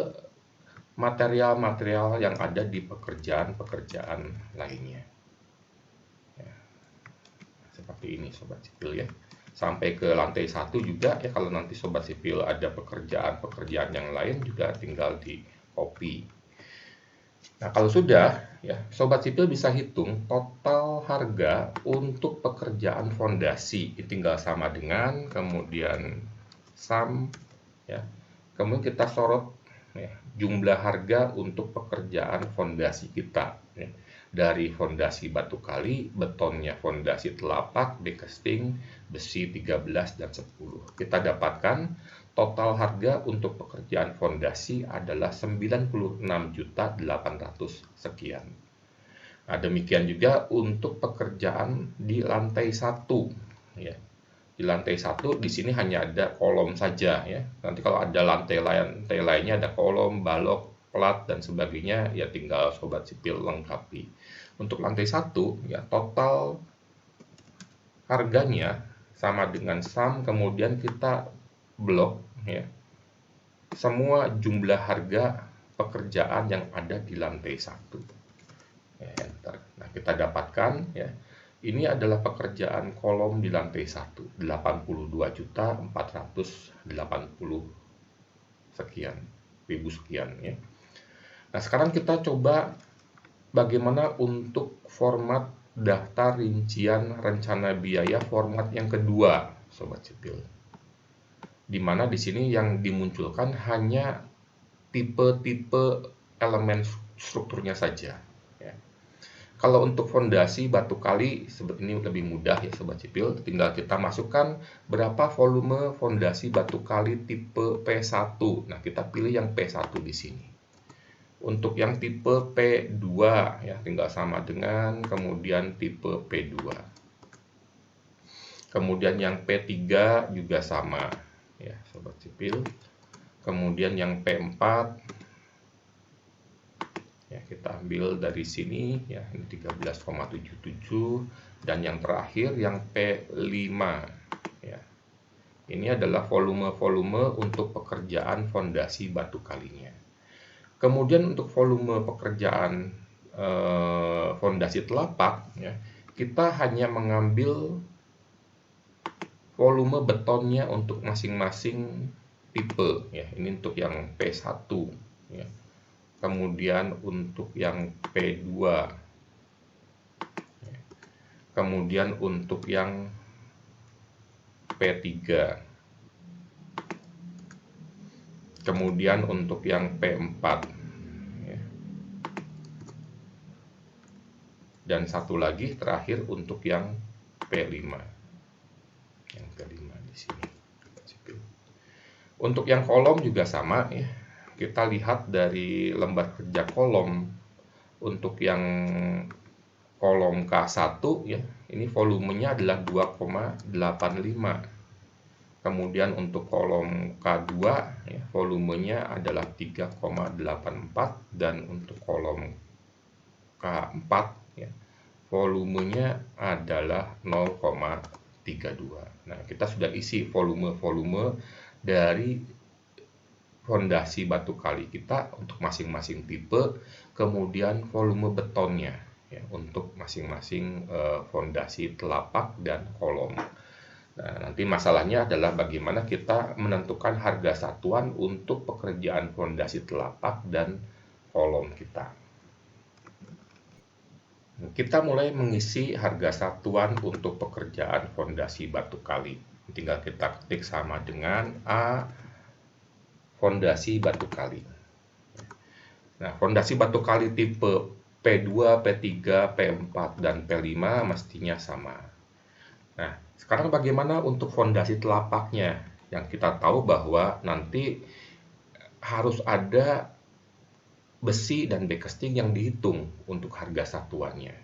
material-material yang ada di pekerjaan-pekerjaan lainnya. Ya, seperti ini sobat sipil ya. Sampai ke lantai 1 juga ya, kalau nanti sobat sipil ada pekerjaan-pekerjaan yang lain juga tinggal di copy. Nah, kalau sudah ya, sobat sipil bisa hitung total harga untuk pekerjaan fondasi. Tinggal sama dengan kemudian sum ya. Kemudian kita sorot ya, jumlah harga untuk pekerjaan fondasi kita ya. Dari fondasi batu kali, betonnya fondasi telapak, backcasting, besi 13 dan 10. Kita dapatkan total harga untuk pekerjaan fondasi adalah 96.800 sekian. Nah, demikian juga untuk pekerjaan di lantai 1 ya. Di lantai 1 di sini hanya ada kolom saja ya. Nanti kalau ada lantai lainnya ada kolom, balok, plat dan sebagainya ya tinggal sobat sipil lengkapi. Untuk lantai 1 ya total harganya sama dengan sum, kemudian kita blok ya. Semua jumlah harga pekerjaan yang ada di lantai 1. Ya, enter. Nah, kita dapatkan ya. Ini adalah pekerjaan kolom di lantai 1, 82.480 sekian, ribu sekian ya. Nah, sekarang kita coba bagaimana untuk format daftar rincian rencana biaya format yang kedua, sobat sipil. Di mana di sini yang dimunculkan hanya tipe-tipe elemen strukturnya saja. Kalau untuk fondasi batu kali seperti ini lebih mudah ya sobat sipil, tinggal kita masukkan berapa volume fondasi batu kali tipe P1. Nah, kita pilih yang P1 di sini. Untuk yang tipe P2 ya tinggal sama dengan kemudian tipe P2. Kemudian yang P3 juga sama ya sobat sipil. Kemudian yang P4 ya, kita ambil dari sini ya, ini 13,77 dan yang terakhir yang P5 ya. Ini adalah volume-volume untuk pekerjaan fondasi batu kalinya. Kemudian untuk volume pekerjaan fondasi telapak ya, kita hanya mengambil volume betonnya untuk masing-masing tipe ya. Ini untuk yang P1 ya. Kemudian untuk yang P2 ya. Kemudian untuk yang P3, kemudian untuk yang P4 ya. Dan satu lagi terakhir untuk yang P5. Yang P5 di sini. Untuk yang kolom juga sama ya. Kita lihat dari lembar kerja kolom. Untuk yang kolom K1 ya, ini volumenya adalah 2,85. Kemudian untuk kolom K2 ya, volumenya adalah 3,84, dan untuk kolom K4 ya, volumenya adalah 0,32. Nah, kita sudah isi volume-volume dari fondasi batu kali kita untuk masing-masing tipe, kemudian volume betonnya ya, untuk masing-masing fondasi telapak dan kolom. Nah, nanti masalahnya adalah bagaimana kita menentukan harga satuan untuk pekerjaan fondasi telapak dan kolom kita. Kita mulai mengisi harga satuan untuk pekerjaan fondasi batu kali. Tinggal kita ketik sama dengan A fondasi batu kali. Nah, fondasi batu kali tipe P2, P3, P4, dan P5 mestinya sama. Nah, sekarang bagaimana untuk fondasi telapaknya? Yang kita tahu bahwa nanti harus ada besi dan backcasting yang dihitung untuk harga satuannya.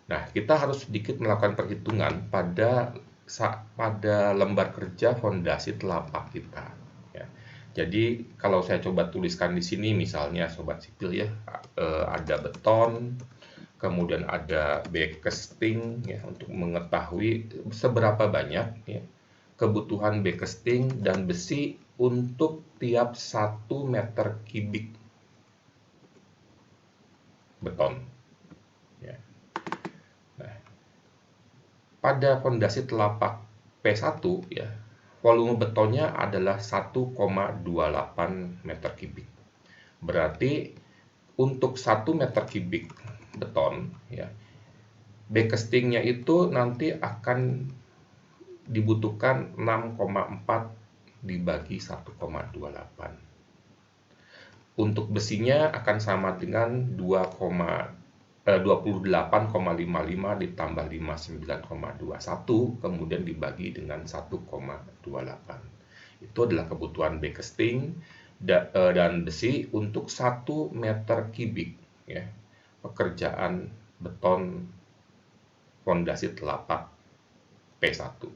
Nah, kita harus sedikit melakukan perhitungan pada lembar kerja fondasi telapak kita. Ya. Jadi kalau saya coba tuliskan di sini, misalnya sobat sipil ya, ada beton, kemudian ada backcasting ya, untuk mengetahui seberapa banyak ya, kebutuhan backcasting dan besi untuk tiap 1 meter kubik beton. Ya. Nah, pada fondasi telapak P1 ya, volume betonnya adalah 1,28 meter kubik. Berarti untuk 1 meter kubik beton ya, backcastingnya itu nanti akan dibutuhkan 6,4 dibagi 1,28. Untuk besinya akan sama dengan 28,55 ditambah 59,21 kemudian dibagi dengan 1,28. Itu adalah kebutuhan backcasting dan besi untuk 1 meter kubik ya, pekerjaan beton fondasi telapak P1.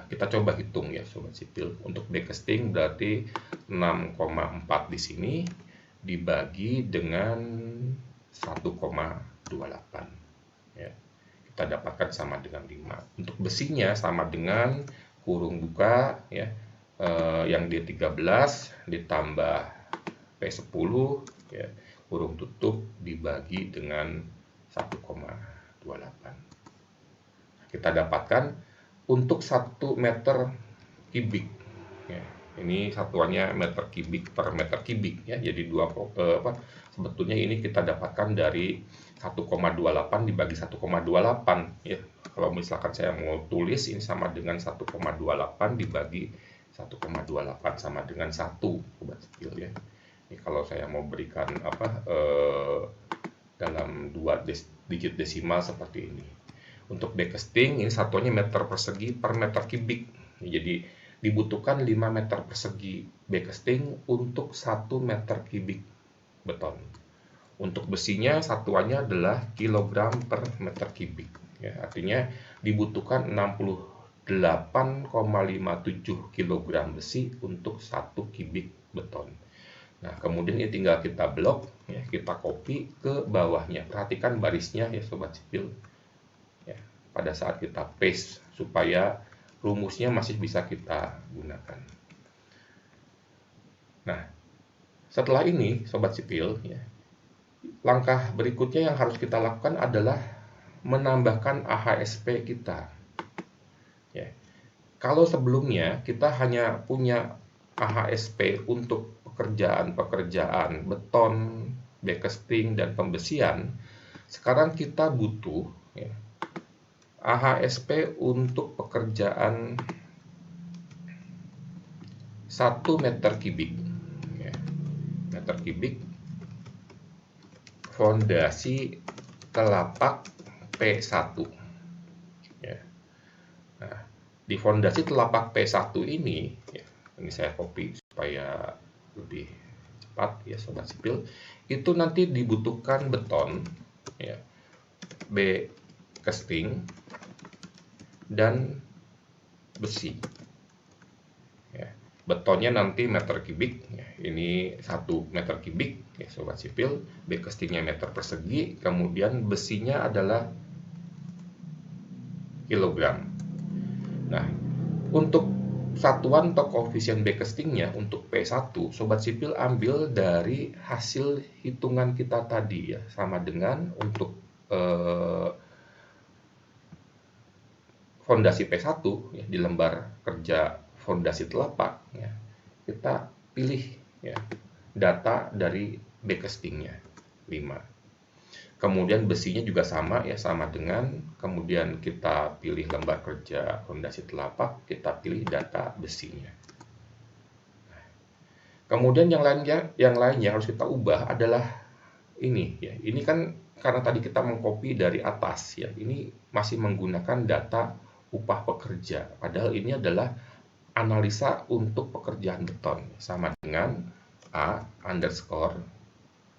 Nah, kita coba hitung ya sobat sipil. Untuk backcasting berarti 6,4 di sini dibagi dengan 1,28 ya. Kita dapatkan sama dengan 5. Untuk besinya sama dengan kurung buka ya, yang D13 ditambah P10 ya, kurung tutup dibagi dengan 1,28. Kita dapatkan untuk 1 meter kubik ya, ini satuannya meter kubik per meter kubik ya, jadi sebetulnya ini kita dapatkan dari 1,28 dibagi 1,28 ya. Kalau misalkan saya mau tulis ini sama dengan 1,28 dibagi 1,28 sama dengan 1 sobat sipil ya. Ini kalau saya mau berikan dalam 2 digit desimal seperti ini. Untuk backcasting ini satuannya meter persegi per meter kubik. Jadi dibutuhkan 5 meter persegi backcasting untuk 1 meter kubik beton. Untuk besinya satuannya adalah kilogram per meter kubik. Ya, artinya dibutuhkan 68,57 kg besi untuk 1 kubik beton. Nah, kemudian ini tinggal kita blok ya, kita copy ke bawahnya. Perhatikan barisnya ya sobat sipil. Ya, pada saat kita paste supaya rumusnya masih bisa kita gunakan. Nah, setelah ini sobat sipil ya, langkah berikutnya yang harus kita lakukan adalah menambahkan AHSP kita. Ya. Kalau sebelumnya kita hanya punya AHSP untuk pekerjaan beton, backcasting, dan pembesian, sekarang kita butuh ya, AHSP untuk pekerjaan 1 meter kubik, ya, meter kubik fondasi telapak P1. Ya. Nah, di fondasi telapak P1 ini, ya, ini saya copy supaya lebih cepat ya sobat sipil, itu nanti dibutuhkan beton, ya, B casting dan besi. Ya, betonnya nanti meter kubik, ya, ini 1 meter kubik ya sobat sipil, B castingnya meter persegi, kemudian besinya adalah kilogram. Nah, untuk satuan atau koefisien backcastingnya untuk P1, sobat sipil ambil dari hasil hitungan kita tadi ya, sama dengan untuk fondasi P1 ya, di lembar kerja fondasi telapak ya, kita pilih ya data dari backcastingnya 5. Kemudian besinya juga sama ya, sama dengan, kemudian kita pilih lembar kerja fondasi telapak, kita pilih data besinya. Kemudian yang lainnya harus kita ubah adalah ini ya. Ini kan karena tadi kita mengcopy dari atas ya. Ini masih menggunakan data upah pekerja. Padahal ini adalah analisa untuk pekerjaan beton, sama dengan A underscore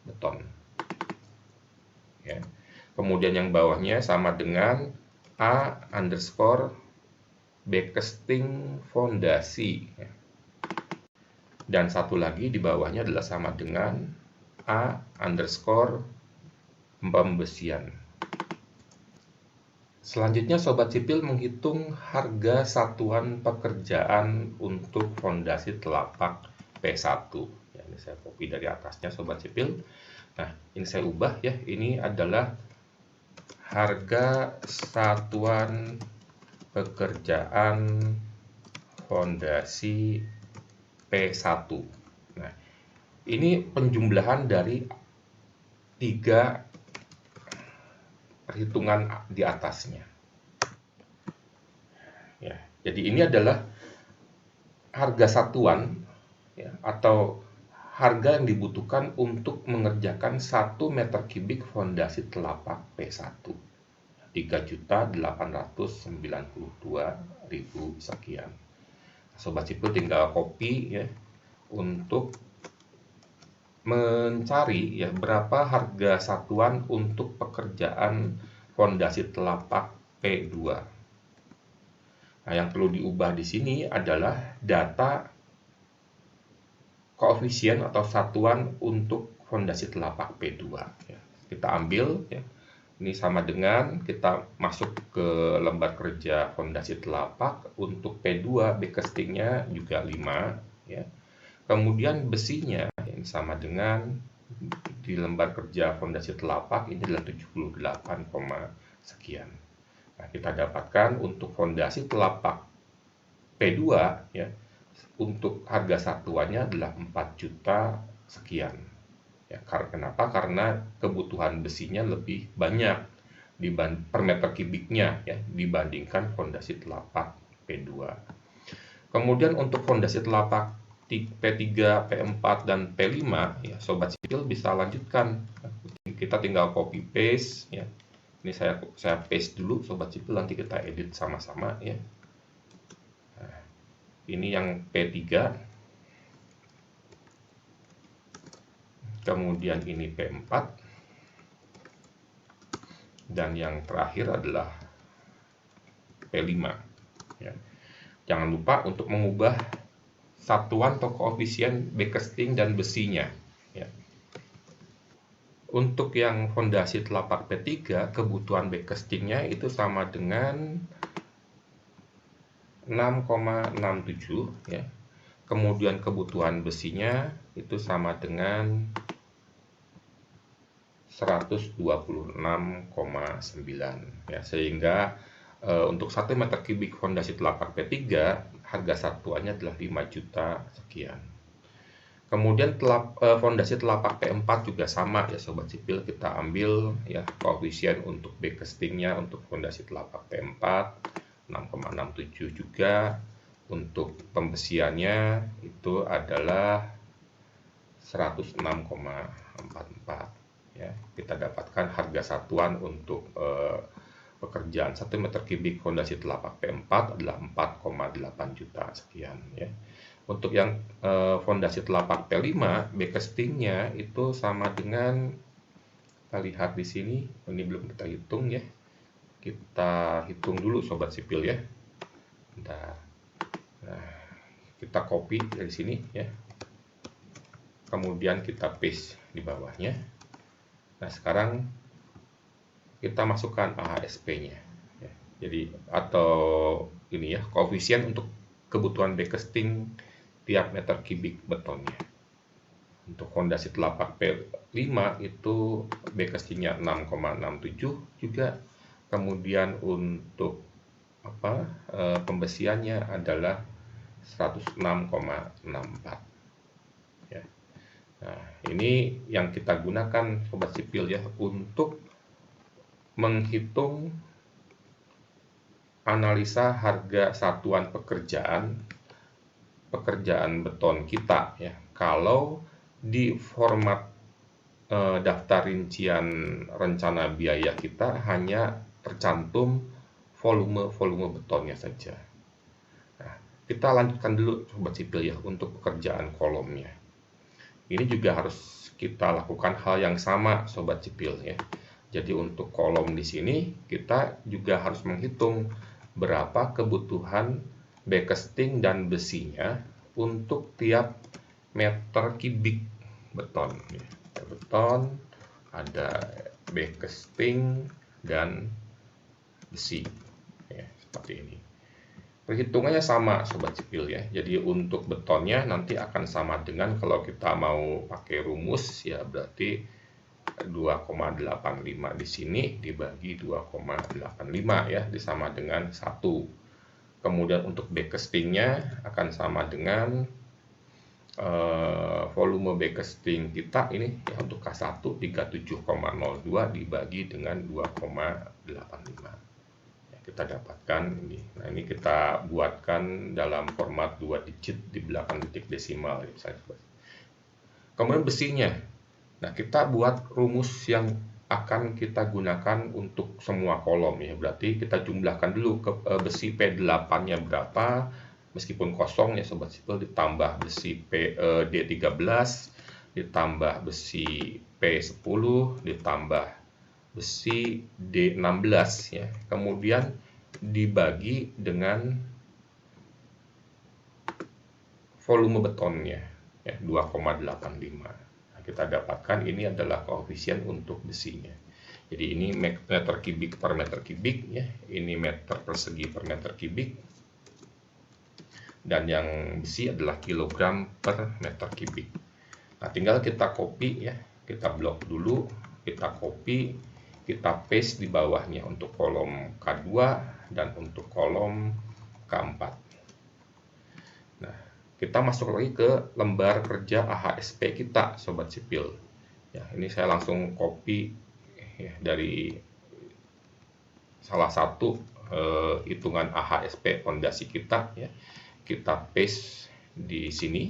beton. Ya. Kemudian yang bawahnya sama dengan A underscore backcasting fondasi. Ya. Dan satu lagi di bawahnya adalah sama dengan A underscore pembesian. Selanjutnya sobat sipil menghitung harga satuan pekerjaan untuk fondasi telapak P1. Ya, ini saya copy dari atasnya sobat sipil. Nah, ini saya ubah ya. Ini adalah harga satuan pekerjaan fondasi P1. Nah, ini penjumlahan dari 3 perhitungan di atasnya. Ya, jadi ini adalah harga satuan ya, atau harga yang dibutuhkan untuk mengerjakan 1 meter kubik fondasi telapak P1. 3.892.000 sekian. Sobat sipil tinggal copy ya untuk mencari ya berapa harga satuan untuk pekerjaan fondasi telapak P2. Nah, yang perlu diubah di sini adalah data koefisien atau satuan untuk fondasi telapak P2 ya. Kita ambil ya. Ini sama dengan kita masuk ke lembar kerja fondasi telapak, untuk P2 backcastingnya juga 5 ya. Kemudian besinya yang sama dengan di lembar kerja fondasi telapak ini adalah 78, sekian. Nah, kita dapatkan untuk fondasi telapak P2 ya, untuk harga satuannya adalah 4 juta sekian. Ya, kenapa? Karena kebutuhan besinya lebih banyak per meter kubiknya ya, dibandingkan fondasi telapak P2. Kemudian untuk fondasi telapak P3, P4, dan P5 ya, sobat sipil bisa lanjutkan. Kita tinggal copy paste ya. Ini saya paste dulu sobat sipil, nanti kita edit sama-sama ya. Nah, ini yang P3. Kemudian ini P4. Dan yang terakhir adalah P5 ya. Jangan lupa untuk mengubah satuan atau koefisien backcasting dan besinya ya. Untuk yang fondasi telapak P3, kebutuhan backcastingnya itu sama dengan 6,67 ya. Kemudian kebutuhan besinya itu sama dengan 126,9 ya, sehingga Untuk 1 meter kubik fondasi telapak P3 harga satuannya adalah 5 juta sekian. Kemudian fondasi telapak P4 juga sama ya sobat sipil, kita ambil ya koefisien untuk backcastingnya untuk fondasi telapak P4 6,67 juga. Untuk pembesiannya itu adalah 106,44 ya. Kita dapatkan harga satuan untuk pekerjaan 1 meter kubik fondasi telapak P4 adalah 4,8 juta sekian ya. Untuk yang fondasi telapak P5 backcastingnya itu sama dengan, kita lihat di sini, ini belum kita hitung ya. Kita hitung dulu sobat sipil ya. Nah, kita copy dari sini ya. Kemudian kita paste di bawahnya. Nah, sekarang kita masukkan AHSP-nya. Ya. Jadi atau ini ya, koefisien untuk kebutuhan backcasting tiap meter kubik betonnya. Untuk fondasi telapak P5 itu backcastingnya 6,67 juga. Kemudian untuk pembesiannya adalah 106,64 ya. Nah, ini yang kita gunakan sobat sipil ya untuk menghitung analisa harga satuan pekerjaan beton kita ya. Kalau di format daftar rincian rencana biaya kita hanya tercantum volume betonnya saja. Nah, kita lanjutkan dulu sobat sipil ya untuk pekerjaan kolomnya. Ini juga harus kita lakukan hal yang sama sobat sipil ya. Jadi untuk kolom di sini kita juga harus menghitung berapa kebutuhan backcasting dan besinya untuk tiap meter kubik beton. Beton ada backcasting dan besi ya, seperti ini. Perhitungannya sama sobat sipil ya. Jadi untuk betonnya nanti akan sama dengan kalau kita mau pakai rumus ya, berarti 2,85 di sini dibagi 2,85 ya, disama dengan 1. Kemudian untuk backcastingnya akan sama dengan volume backcasting kita ini ya, untuk K1 37,02 dibagi dengan 2,85. Kita dapatkan ini. Nah, ini kita buatkan dalam format 2 digit di belakang titik desimal ya. Kemudian besinya. Nah, kita buat rumus yang akan kita gunakan untuk semua kolom ya. Berarti kita jumlahkan dulu ke besi P8-nya berapa, meskipun kosong ya sobat sipil, ditambah besi D13, ditambah besi P10, ditambah besi D16 ya. Kemudian dibagi dengan volume betonnya ya, 2,85. Nah, kita dapatkan ini adalah koefisien untuk besinya. Jadi ini meter kubik per meter kubik ya, ini meter persegi per meter kubik. Dan yang besi adalah kilogram per meter kubik. Nah, tinggal kita copy ya, kita blok dulu, kita copy, kita paste di bawahnya untuk kolom K2 dan untuk kolom K4. Nah, kita masuk lagi ke lembar kerja AHSP kita sobat sipil. Ya, ini saya langsung copy ya, dari salah satu hitungan AHSP fondasi kita ya. Kita paste di sini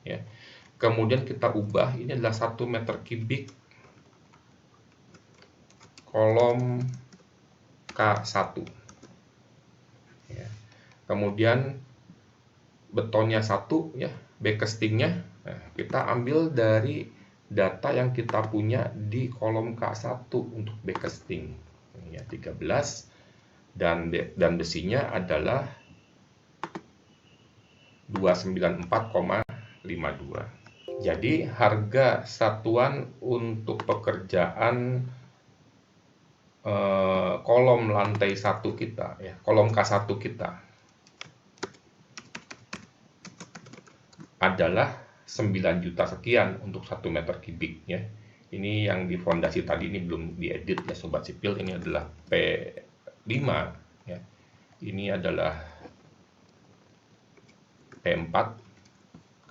ya. Kemudian kita ubah, ini adalah 1 meter kubik kolom K1 ya. Kemudian betonnya 1 ya, backcastingnya nah, kita ambil dari data yang kita punya di kolom K1 untuk backcasting ya, 13, dan besinya adalah 294,52. Jadi harga satuan untuk pekerjaan kolom lantai 1 kita ya, kolom K1 kita adalah 9 juta sekian untuk 1 meter kubik ya. Ini yang di fondasi tadi ini belum diedit ya sobat sipil, ini adalah P5 ya. Ini adalah P4,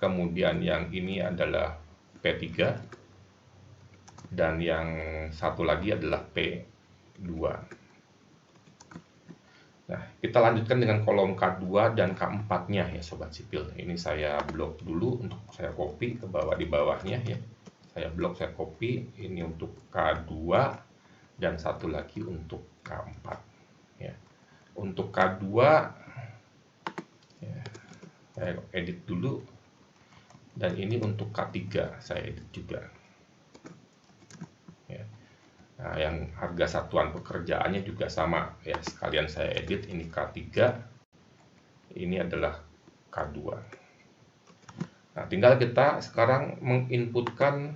kemudian yang ini adalah P3, dan yang satu lagi adalah P2. Nah, kita lanjutkan dengan kolom K2 dan K4-nya ya Sobat Sipil. Ini saya blok dulu untuk saya copy ke bawah di bawahnya ya. Saya blok, saya copy. Ini untuk K2 dan satu lagi untuk K4 ya. Untuk K2 ya, saya edit dulu, dan ini untuk K3 saya edit juga ya. Nah, yang harga satuan pekerjaannya juga sama ya, sekalian saya edit. Ini K3, ini adalah K2. Nah, tinggal kita sekarang menginputkan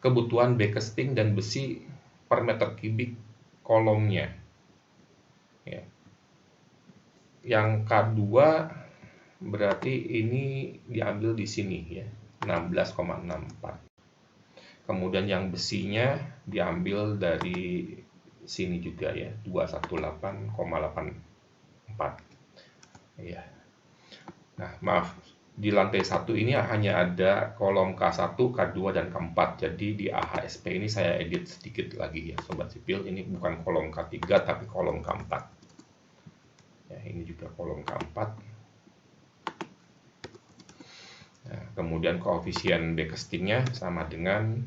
kebutuhan backcasting dan besi per meter kubik kolomnya ya. Yang K2 berarti ini diambil di sini ya, 16,64. Kemudian yang besinya diambil dari sini juga ya, 218,84 ya. Nah, maaf, di lantai 1 ini hanya ada kolom K1, K2 dan K4. Jadi di AHSP ini saya edit sedikit lagi ya Sobat Sipil. Ini bukan kolom K3 tapi kolom K4 ya. Ini juga kolom K4. Nah, kemudian koefisien backcastingnya sama dengan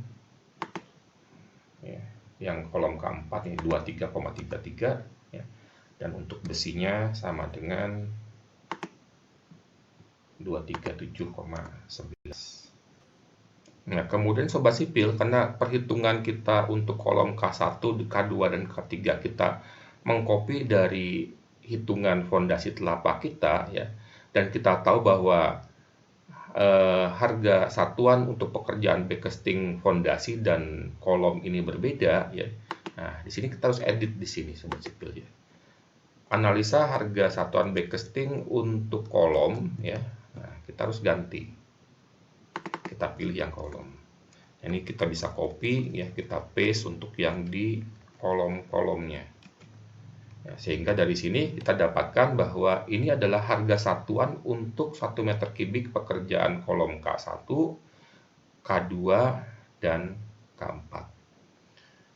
ya, yang kolom K4 ini 23,33 ya. Dan untuk besinya sama dengan 237,11. Nah, kemudian Sobat Sipil, karena perhitungan kita untuk kolom K1, K2 dan K3 kita mengcopy dari hitungan fondasi telapak kita ya, dan kita tahu bahwa harga satuan untuk pekerjaan backcasting fondasi dan kolom ini berbeda ya. Nah, di sini kita harus edit di sini Sobat Sipil ya. Analisa harga satuan backcasting untuk kolom ya. Nah, kita harus ganti. Kita pilih yang kolom. Ini kita bisa copy ya, kita paste untuk yang di kolom-kolomnya. Ya, sehingga dari sini kita dapatkan bahwa ini adalah harga satuan untuk 1 meter kubik pekerjaan kolom K1, K2, dan K4.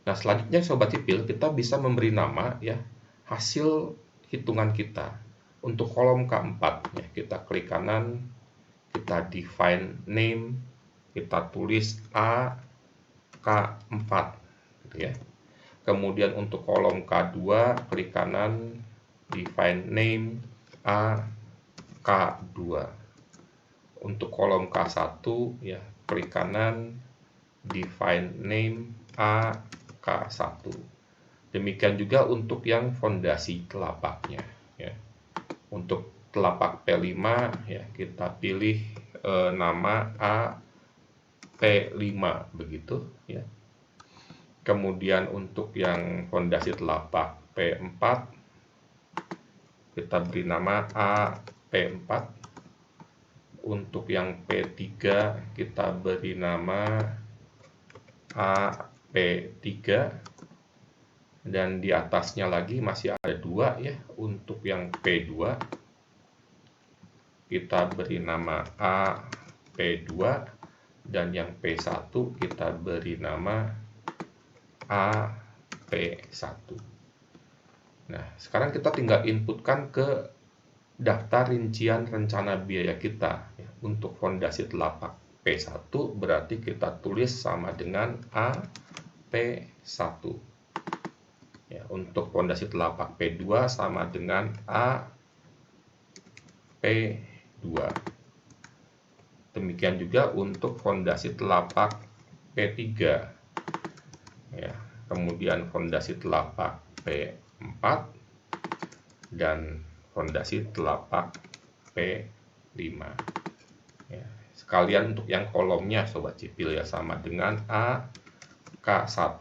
Nah, selanjutnya Sobat Sipil, kita bisa memberi nama ya hasil hitungan kita. Untuk kolom K4 ya, kita klik kanan, kita define name, kita tulis A K4 gitu ya. Kemudian untuk kolom K2, klik kanan, define name A K2. Untuk kolom K1 ya, klik kanan, define name A K1. Demikian juga untuk yang fondasi telapaknya ya. Untuk telapak P5 ya, kita pilih nama A P5 begitu ya. Kemudian untuk yang fondasi telapak P4 kita beri nama A P4. Untuk yang P3 kita beri nama A P3. Dan di atasnya lagi masih ada 2 ya. Untuk yang P2 kita beri nama A P2, dan yang P1 kita beri nama AP1. Nah, sekarang kita tinggal inputkan ke daftar rincian rencana biaya kita ya. Untuk fondasi telapak P1 berarti kita tulis sama dengan AP1 ya. Untuk fondasi telapak P2 sama dengan AP2. Demikian juga untuk fondasi telapak P3 ya. Kemudian fondasi telapak P4 dan fondasi telapak P5 ya. Sekalian untuk yang kolomnya Sobat Sipil ya, sama dengan AK1,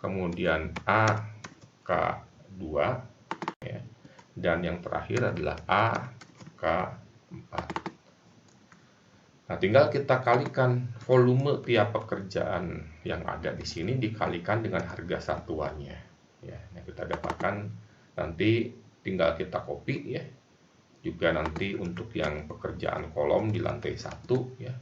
kemudian AK2 ya, dan yang terakhir adalah AK4. Nah, tinggal kita kalikan volume tiap pekerjaan yang ada di sini dikalikan dengan harga satuannya. Ya, nah kita dapatkan Nanti tinggal kita copy ya. Juga nanti untuk yang pekerjaan kolom di lantai 1 ya.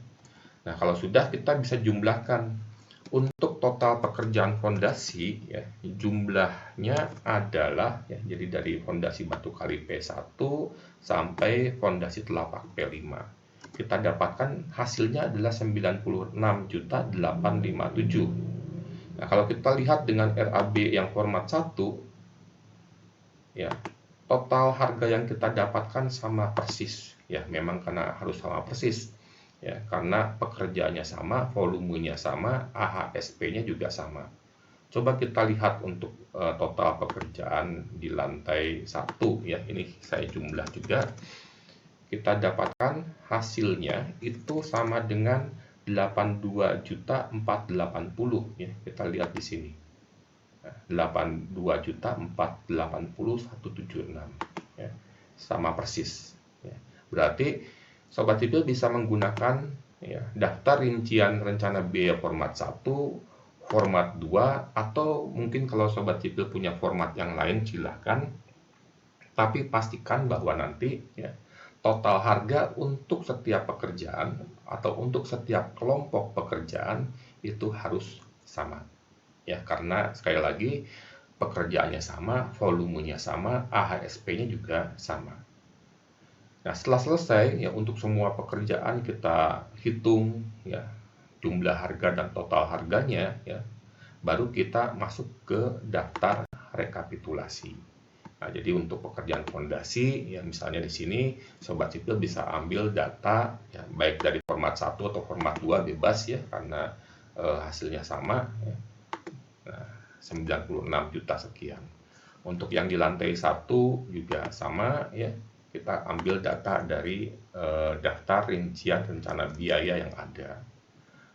Nah, kalau sudah kita bisa jumlahkan. Untuk total pekerjaan fondasi ya, jumlahnya adalah ya, jadi dari fondasi batu kali P1 sampai fondasi telapak P5. Kita dapatkan hasilnya adalah 96.857. Nah, kalau kita lihat dengan RAB yang format 1 ya, total harga yang kita dapatkan sama persis ya, memang karena harus sama persis ya, karena pekerjaannya sama, volumenya sama, AHSP-nya juga sama. Coba kita lihat untuk total pekerjaan di lantai 1 ya, ini saya jumlah juga. Kita dapatkan hasilnya itu sama dengan 82.480 ya. Kita lihat di sini. 82.480.176 ya. Sama persis ya. Berarti Sobat Sipil bisa menggunakan ya, daftar rincian rencana biaya format 1, format 2, atau mungkin kalau Sobat Sipil punya format yang lain silahkan. Tapi pastikan bahwa nanti ya, total harga untuk setiap pekerjaan atau untuk setiap kelompok pekerjaan itu harus sama. Ya, karena sekali lagi pekerjaannya sama, volumenya sama, AHSP-nya juga sama. Nah, setelah selesai ya untuk semua pekerjaan kita hitung ya jumlah harga dan total harganya ya, baru kita masuk ke daftar rekapitulasi. Nah, jadi untuk pekerjaan fondasi ya misalnya di sini Sobat Sipil bisa ambil data ya baik dari format 1 atau format 2 bebas ya karena hasilnya sama ya. Nah, 96 juta sekian. Untuk yang di lantai 1 juga sama ya. Kita ambil data dari daftar rincian rencana biaya yang ada.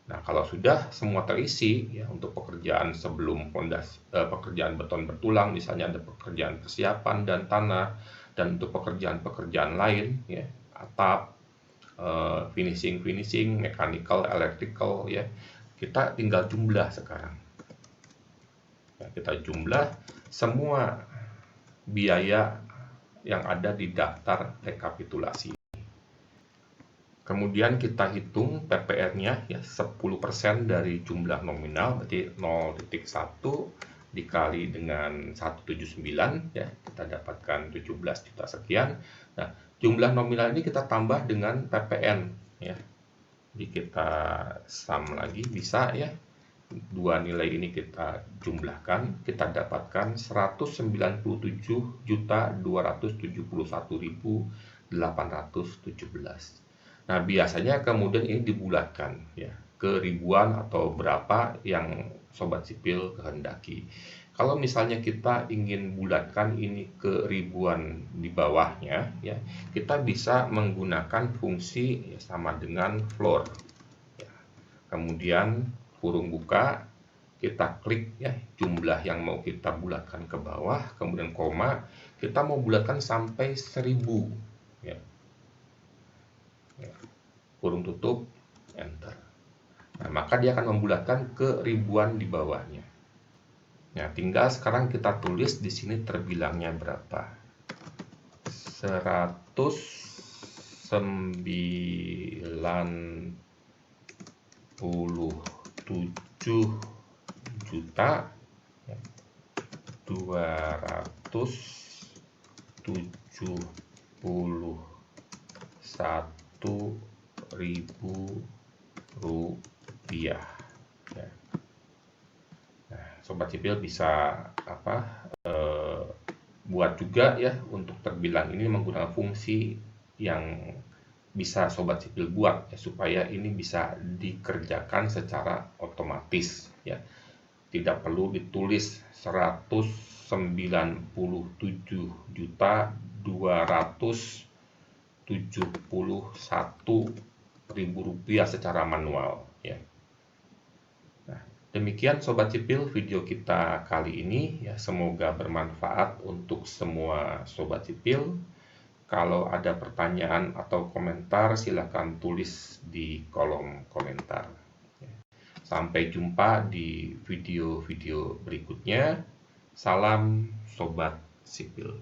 Nah, kalau sudah semua terisi ya untuk pekerjaan sebelum fondasi, pekerjaan beton bertulang, misalnya ada pekerjaan persiapan dan tanah, dan untuk pekerjaan-pekerjaan lain ya atap, finishing, mechanical, electrical ya, kita tinggal jumlah sekarang. Ya, kita jumlah semua biaya yang ada di daftar rekapitulasi. Kemudian kita hitung PPR-nya ya 10% dari jumlah nominal, berarti 0,1 dikali dengan 179 ya, kita dapatkan 17 juta sekian. Nah, jumlah nominal ini kita tambah dengan PPN ya. Jadi kita sum lagi bisa ya. Dua nilai ini kita jumlahkan, kita dapatkan 197.271.817. Nah, biasanya kemudian ini dibulatkan ya ke ribuan atau berapa yang Sobat Sipil kehendaki. Kalau misalnya kita ingin bulatkan ini ke ribuan di bawahnya ya, kita bisa menggunakan fungsi ya, sama dengan floor. Ya. Kemudian kurung buka, kita klik ya jumlah yang mau kita bulatkan ke bawah, kemudian koma, kita mau bulatkan sampai 1000 ya. Kurung tutup, enter. Nah, maka dia akan membulatkan ke ribuan di bawahnya. Nah, tinggal sekarang kita tulis di sini terbilangnya berapa. 197.271.000 rupiah. Ya. Nah, Sobat Sipil bisa buat juga ya untuk terbilang ini menggunakan fungsi yang bisa Sobat Sipil buat ya, supaya ini bisa dikerjakan secara otomatis ya. Tidak perlu ditulis 197.271.000 rupiah secara manual ya. Nah, demikian Sobat Sipil video kita kali ini ya, semoga bermanfaat untuk semua Sobat Sipil. Kalau ada pertanyaan atau komentar silahkan tulis di kolom komentar. Sampai jumpa di video-video berikutnya. Salam Sobat sipil.